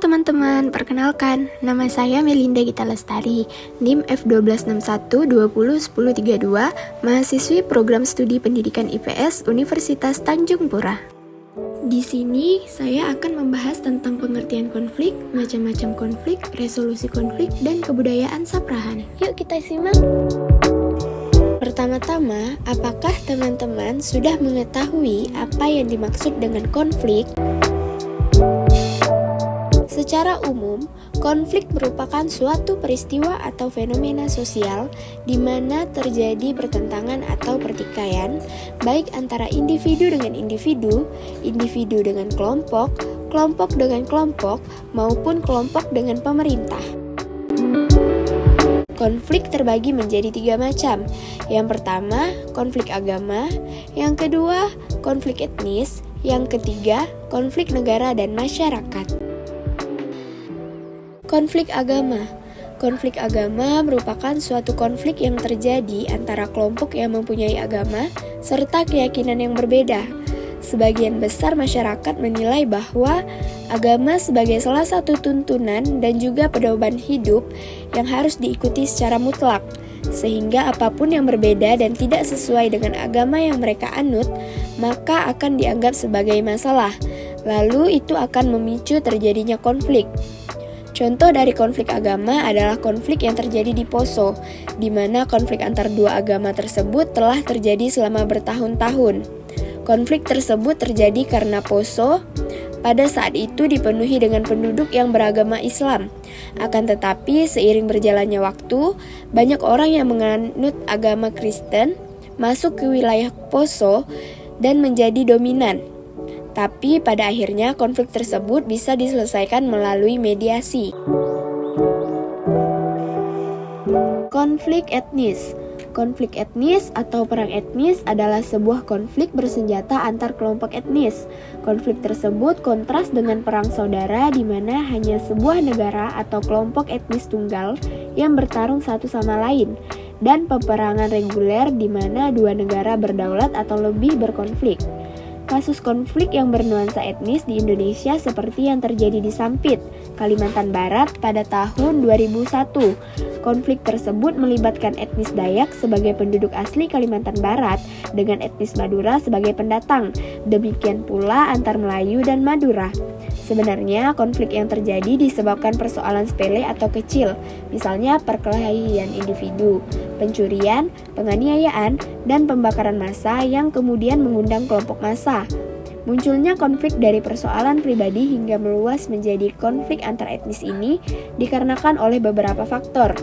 teman-teman, perkenalkan, nama saya Melinda Gita Lestari, NIM F1261201032, mahasiswi program studi pendidikan IPS Universitas Tanjung Pura. Di sini saya akan membahas tentang pengertian konflik, macam-macam konflik, resolusi konflik, dan kebudayaan Saprahan. Yuk kita simak. Pertama-tama, apakah teman-teman sudah mengetahui apa yang dimaksud dengan konflik? Secara umum, konflik merupakan suatu peristiwa atau fenomena sosial di mana terjadi pertentangan atau pertikaian, baik antara individu dengan individu, individu dengan kelompok, kelompok dengan kelompok, maupun kelompok dengan pemerintah. Konflik terbagi menjadi 3 macam. Yang pertama, konflik agama. Yang kedua, konflik etnis. Yang ketiga, konflik negara dan masyarakat. Konflik agama. Konflik agama merupakan suatu konflik yang terjadi antara kelompok yang mempunyai agama serta keyakinan yang berbeda. Sebagian besar masyarakat menilai bahwa agama sebagai salah satu tuntunan dan juga pedoman hidup yang harus diikuti secara mutlak, sehingga apapun yang berbeda dan tidak sesuai dengan agama yang mereka anut, maka akan dianggap sebagai masalah. Lalu itu akan memicu terjadinya konflik. Contoh dari konflik agama adalah konflik yang terjadi di Poso, di mana konflik antar dua agama tersebut telah terjadi selama bertahun-tahun. Konflik tersebut terjadi karena Poso pada saat itu dipenuhi dengan penduduk yang beragama Islam. Akan tetapi, seiring berjalannya waktu, banyak orang yang menganut agama Kristen masuk ke wilayah Poso dan menjadi dominan. Tapi pada akhirnya konflik tersebut bisa diselesaikan melalui mediasi. Konflik etnis. Konflik etnis atau perang etnis adalah sebuah konflik bersenjata antar kelompok etnis. Konflik tersebut kontras dengan perang saudara di mana hanya sebuah negara atau kelompok etnis tunggal yang bertarung satu sama lain, dan peperangan reguler di mana dua negara berdaulat atau lebih berkonflik. Kasus konflik yang bernuansa etnis di Indonesia seperti yang terjadi di Sampit, Kalimantan Barat pada tahun 2001. Konflik tersebut melibatkan etnis Dayak sebagai penduduk asli Kalimantan Barat dengan etnis Madura sebagai pendatang. Demikian pula antar Melayu dan Madura. Sebenarnya konflik yang terjadi disebabkan persoalan sepele atau kecil, misalnya perkelahian individu, pencurian, penganiayaan, dan pembakaran massa yang kemudian mengundang kelompok massa. Munculnya konflik dari persoalan pribadi hingga meluas menjadi konflik antar etnis ini dikarenakan oleh beberapa faktor.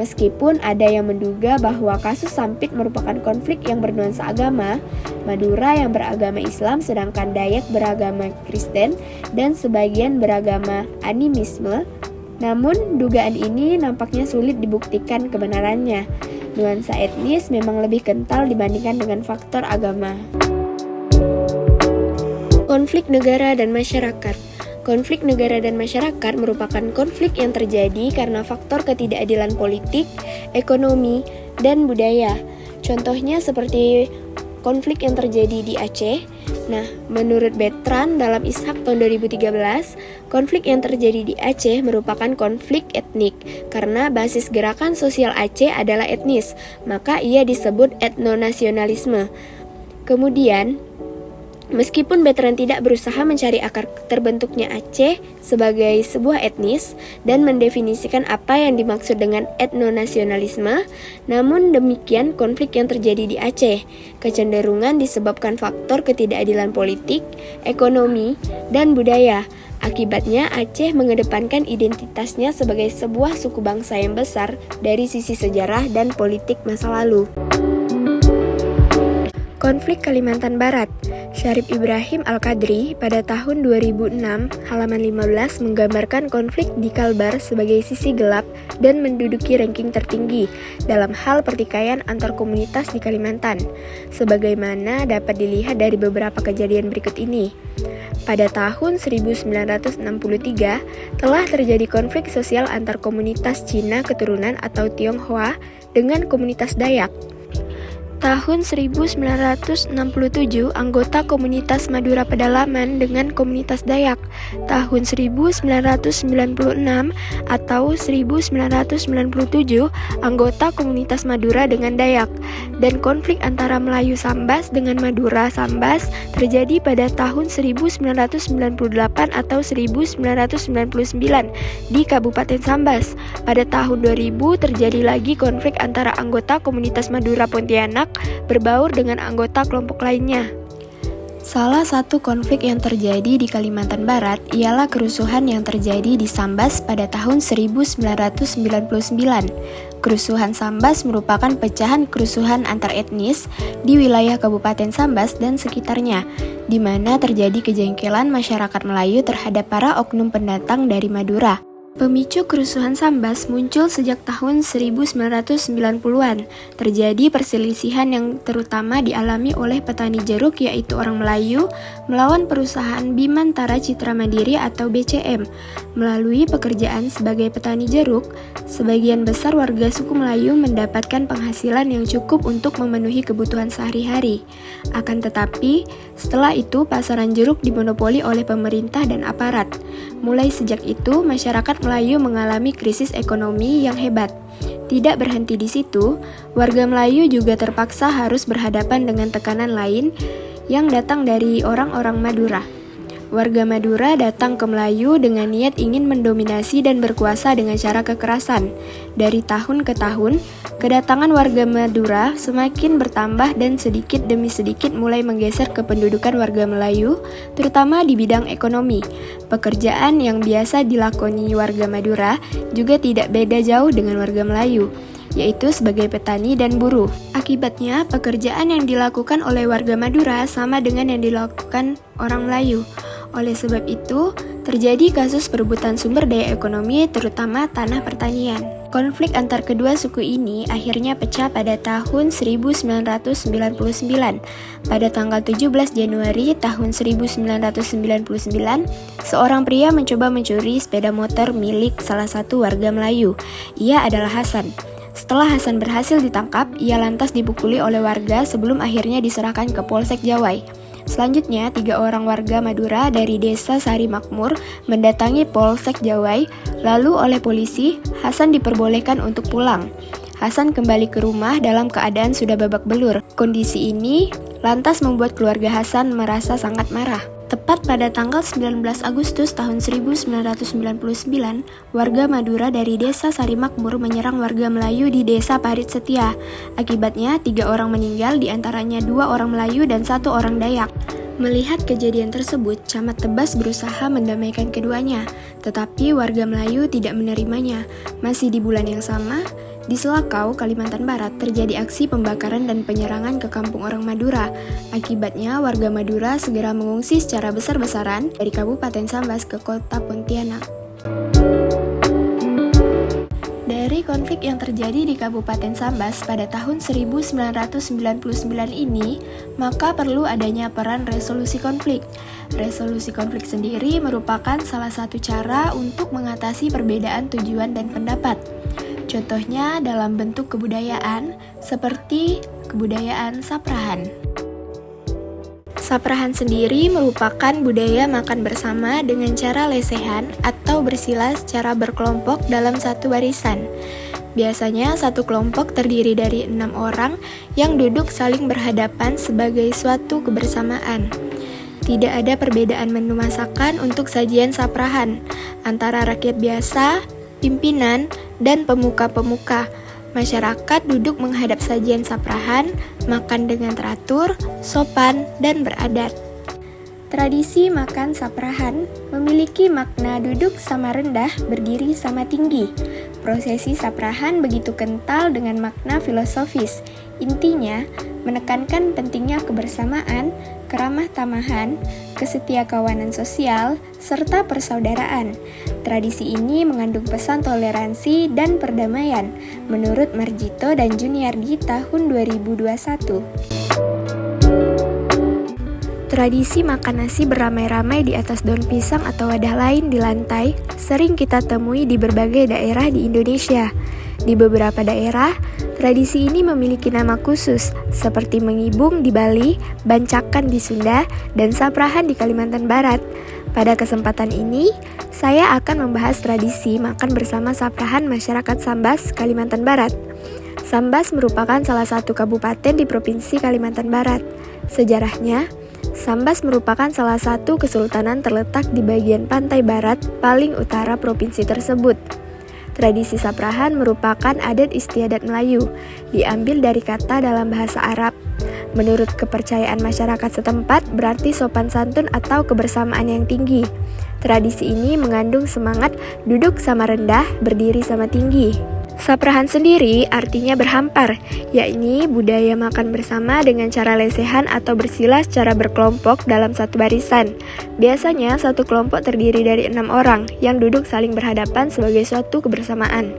Meskipun ada yang menduga bahwa kasus Sampit merupakan konflik yang bernuansa agama, Madura yang beragama Islam sedangkan Dayak beragama Kristen dan sebagian beragama animisme, namun dugaan ini nampaknya sulit dibuktikan kebenarannya. Nuansa etnis memang lebih kental dibandingkan dengan faktor agama. Konflik negara dan masyarakat. Konflik negara dan masyarakat merupakan konflik yang terjadi karena faktor ketidakadilan politik, ekonomi, dan budaya. Contohnya seperti konflik yang terjadi di Aceh. Nah, menurut Bertrand dalam Ishak tahun 2013, konflik yang terjadi di Aceh merupakan konflik etnik karena basis gerakan sosial Aceh adalah etnis, maka ia disebut etnonasionalisme. Kemudian, meskipun Bertrand tidak berusaha mencari akar terbentuknya Aceh sebagai sebuah etnis dan mendefinisikan apa yang dimaksud dengan etnonasionalisme, namun demikian konflik yang terjadi di Aceh kecenderungan disebabkan faktor ketidakadilan politik, ekonomi, dan budaya. Akibatnya Aceh mengedepankan identitasnya sebagai sebuah suku bangsa yang besar dari sisi sejarah dan politik masa lalu. Konflik Kalimantan Barat. Syarif Ibrahim Al-Qadri pada tahun 2006 halaman 15 menggambarkan konflik di Kalbar sebagai sisi gelap dan menduduki ranking tertinggi dalam hal pertikaian antar komunitas di Kalimantan, sebagaimana dapat dilihat dari beberapa kejadian berikut ini. Pada tahun 1963 telah terjadi konflik sosial antar komunitas Cina keturunan atau Tionghoa dengan komunitas Dayak. Tahun 1967, anggota komunitas Madura Pedalaman dengan komunitas Dayak. Tahun 1996 atau 1997, anggota komunitas Madura dengan Dayak. Dan konflik antara Melayu Sambas dengan Madura Sambas terjadi pada tahun 1998 atau 1999 di Kabupaten Sambas. Pada tahun 2000 terjadi lagi konflik antara anggota komunitas Madura Pontianak berbaur dengan anggota kelompok lainnya. Salah satu konflik yang terjadi di Kalimantan Barat ialah kerusuhan yang terjadi di Sambas pada tahun 1999. Kerusuhan Sambas merupakan pecahan kerusuhan antar etnis di wilayah Kabupaten Sambas dan sekitarnya, di mana terjadi kejengkelan masyarakat Melayu terhadap para oknum pendatang dari Madura. Pemicu kerusuhan Sambas muncul sejak tahun 1990-an. Terjadi perselisihan yang terutama dialami oleh petani jeruk yaitu orang Melayu melawan perusahaan Bimantara Citra Mandiri atau BCM. Melalui pekerjaan sebagai petani jeruk, sebagian besar warga suku Melayu mendapatkan penghasilan yang cukup untuk memenuhi kebutuhan sehari-hari. Akan tetapi, setelah itu pasaran jeruk dimonopoli oleh pemerintah dan aparat. Mulai sejak itu, masyarakat Melayu mengalami krisis ekonomi yang hebat. Tidak berhenti di situ, warga Melayu juga terpaksa harus berhadapan dengan tekanan lain yang datang dari orang-orang Madura. Warga Madura datang ke Melayu dengan niat ingin mendominasi dan berkuasa dengan cara kekerasan. Dari tahun ke tahun, kedatangan warga Madura semakin bertambah dan sedikit demi sedikit mulai menggeser kependudukan warga Melayu, terutama di bidang ekonomi. Pekerjaan yang biasa dilakoni warga Madura juga tidak beda jauh dengan warga Melayu, yaitu sebagai petani dan buruh. Akibatnya, pekerjaan yang dilakukan oleh warga Madura sama dengan yang dilakukan orang Melayu. Oleh sebab itu, terjadi kasus perebutan sumber daya ekonomi, terutama tanah pertanian. Konflik antar kedua suku ini akhirnya pecah pada tahun 1999. Pada tanggal 17 Januari tahun 1999, seorang pria mencoba mencuri sepeda motor milik salah satu warga Melayu. Ia adalah Hasan. Setelah Hasan berhasil ditangkap, ia lantas dipukuli oleh warga sebelum akhirnya diserahkan ke Polsek Jawai. Selanjutnya, 3 orang warga Madura dari desa Sari Makmur mendatangi Polsek Jawai, lalu oleh polisi, Hasan diperbolehkan untuk pulang. Hasan kembali ke rumah dalam keadaan sudah babak belur. Kondisi ini lantas membuat keluarga Hasan merasa sangat marah. Tepat pada tanggal 19 Agustus tahun 1999, warga Madura dari desa Sari Makmur menyerang warga Melayu di desa Parit Setia. Akibatnya, 3 orang meninggal, diantaranya 2 orang Melayu dan 1 orang Dayak. Melihat kejadian tersebut, Camat Tebas berusaha mendamaikan keduanya, tetapi warga Melayu tidak menerimanya. Masih di bulan yang sama, di Selakau, Kalimantan Barat, terjadi aksi pembakaran dan penyerangan ke kampung orang Madura. Akibatnya, warga Madura segera mengungsi secara besar-besaran dari Kabupaten Sambas ke kota Pontianak. Dari konflik yang terjadi di Kabupaten Sambas pada tahun 1999 ini, maka perlu adanya peran resolusi konflik. Resolusi konflik sendiri merupakan salah satu cara untuk mengatasi perbedaan tujuan dan pendapat. Contohnya dalam bentuk kebudayaan, seperti kebudayaan Saprahan. Saprahan sendiri merupakan budaya makan bersama dengan cara lesehan atau bersila secara berkelompok dalam satu barisan. Biasanya satu kelompok terdiri dari 6 orang yang duduk saling berhadapan sebagai suatu kebersamaan. Tidak ada perbedaan menu masakan untuk sajian Saprahan antara rakyat biasa, pimpinan, dan pemuka-pemuka. Masyarakat duduk menghadap sajian Saprahan, makan dengan teratur, sopan, dan beradat. Tradisi makan Saprahan memiliki makna duduk sama rendah, berdiri sama tinggi. Prosesi Saprahan begitu kental dengan makna filosofis. Intinya, menekankan pentingnya kebersamaan, keramah tamahan, kesetiakawanan sosial, serta persaudaraan. Tradisi ini mengandung pesan toleransi dan perdamaian, menurut Marjito dan Juniardi tahun 2021. Tradisi makan nasi beramai-ramai di atas daun pisang atau wadah lain di lantai sering kita temui di berbagai daerah di Indonesia. Di beberapa daerah, Tradisi ini memiliki nama khusus, seperti mengibung di Bali, bancakan di Sunda, dan saprahan di Kalimantan Barat. Pada kesempatan ini, saya akan membahas tradisi makan bersama saprahan masyarakat Sambas, Kalimantan Barat. Sambas merupakan salah satu kabupaten di Provinsi Kalimantan Barat. Sejarahnya, Sambas merupakan salah satu kesultanan terletak di bagian pantai barat paling utara provinsi tersebut. Tradisi saprahan merupakan adat istiadat Melayu, diambil dari kata dalam bahasa Arab. Menurut kepercayaan masyarakat setempat, berarti sopan santun atau kebersamaan yang tinggi. Tradisi ini mengandung semangat duduk sama rendah, berdiri sama tinggi. Saprahan sendiri artinya berhampar, yakni budaya makan bersama dengan cara lesehan atau bersila secara berkelompok dalam satu barisan. Biasanya satu kelompok terdiri dari 6 orang yang duduk saling berhadapan sebagai suatu kebersamaan.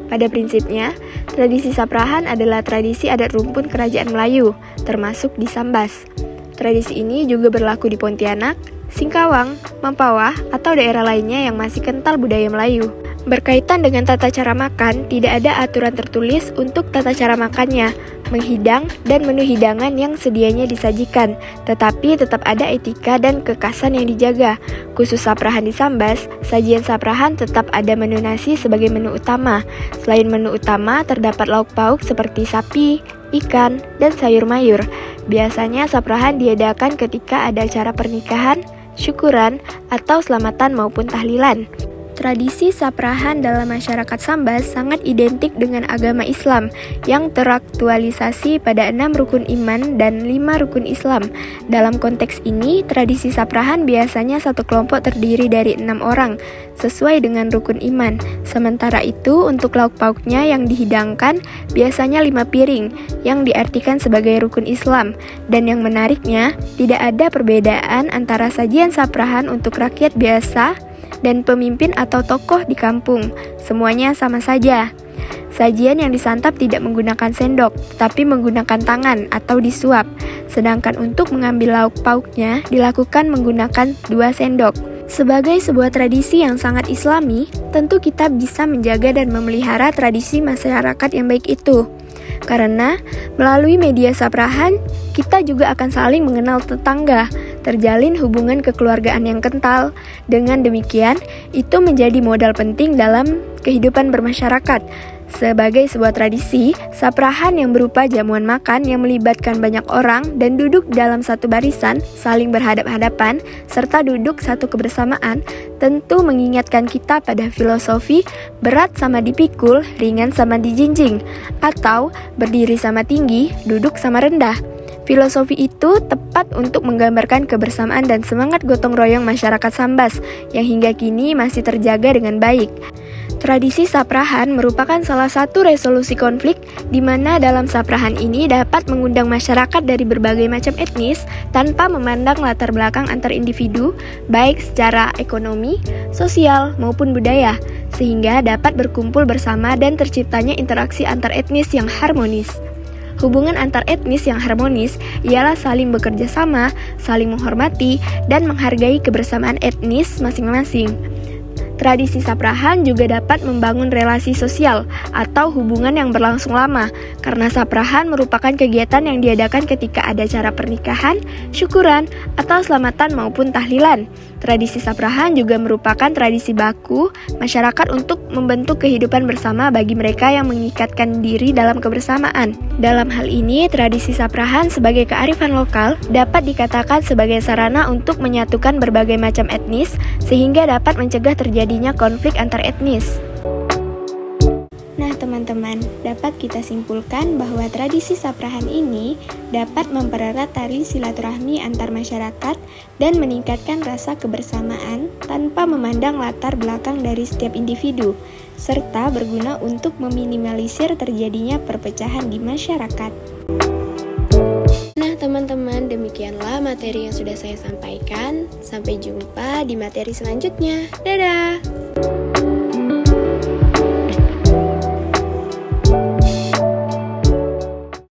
Pada prinsipnya, tradisi saprahan adalah tradisi adat rumpun kerajaan Melayu, termasuk di Sambas. Tradisi ini juga berlaku di Pontianak, Singkawang, Mempawah, atau daerah lainnya yang masih kental budaya Melayu. Berkaitan dengan tata cara makan, tidak ada aturan tertulis untuk tata cara makannya, menghidang, dan menu hidangan yang sedianya disajikan, tetapi tetap ada etika dan kekasan yang dijaga. Khusus saprahan di Sambas, sajian saprahan tetap ada menu nasi sebagai menu utama. Selain menu utama, terdapat lauk pauk seperti sapi, ikan, dan sayur mayur. Biasanya saprahan diadakan ketika ada acara pernikahan, syukuran, atau selamatan maupun tahlilan. Tradisi saprahan dalam masyarakat Sambas sangat identik dengan agama Islam yang teraktualisasi pada 6 rukun iman dan 5 rukun Islam. Dalam konteks ini, tradisi saprahan biasanya satu kelompok terdiri dari 6 orang, sesuai dengan rukun iman. Sementara itu, untuk lauk pauknya yang dihidangkan biasanya 5 piring, yang diartikan sebagai rukun Islam. Dan yang menariknya, tidak ada perbedaan antara sajian saprahan untuk rakyat biasa dan pemimpin atau tokoh di kampung. Semuanya sama saja. Sajian yang disantap tidak menggunakan sendok, tapi menggunakan tangan atau disuap. Sedangkan untuk mengambil lauk pauknya dilakukan menggunakan 2 sendok. Sebagai sebuah tradisi yang sangat islami, tentu kita bisa menjaga dan memelihara tradisi masyarakat yang baik itu. Karena melalui media saprahan, kita juga akan saling mengenal tetangga, terjalin hubungan kekeluargaan yang kental. Dengan demikian, itu menjadi modal penting dalam kehidupan bermasyarakat. Sebagai sebuah tradisi, saprahan yang berupa jamuan makan yang melibatkan banyak orang dan duduk dalam satu barisan, saling berhadap-hadapan, serta duduk satu kebersamaan, tentu mengingatkan kita pada filosofi berat sama dipikul, ringan sama dijinjing, atau berdiri sama tinggi, duduk sama rendah. Filosofi itu tepat untuk menggambarkan kebersamaan dan semangat gotong royong masyarakat Sambas yang hingga kini masih terjaga dengan baik. Tradisi saprahan merupakan salah satu resolusi konflik di mana dalam saprahan ini dapat mengundang masyarakat dari berbagai macam etnis tanpa memandang latar belakang antar individu, baik secara ekonomi, sosial, maupun budaya, sehingga dapat berkumpul bersama dan terciptanya interaksi antar etnis yang harmonis. Hubungan antar etnis yang harmonis ialah saling bekerja sama, saling menghormati, dan menghargai kebersamaan etnis masing-masing. Tradisi saprahan juga dapat membangun relasi sosial atau hubungan yang berlangsung lama, karena saprahan merupakan kegiatan yang diadakan ketika ada acara pernikahan, syukuran, atau selamatan maupun tahlilan. Tradisi saprahan juga merupakan tradisi baku masyarakat untuk membentuk kehidupan bersama bagi mereka yang mengikatkan diri dalam kebersamaan. Dalam hal ini, tradisi saprahan sebagai kearifan lokal dapat dikatakan sebagai sarana untuk menyatukan berbagai macam etnis sehingga dapat mencegah terjadinya konflik antar etnis. Nah teman-teman, dapat kita simpulkan bahwa tradisi saprahan ini dapat mempererat tali silaturahmi antar masyarakat dan meningkatkan rasa kebersamaan tanpa memandang latar belakang dari setiap individu, serta berguna untuk meminimalisir terjadinya perpecahan di masyarakat. Nah teman-teman, demikianlah materi yang sudah saya sampaikan. Sampai jumpa di materi selanjutnya. Dadah!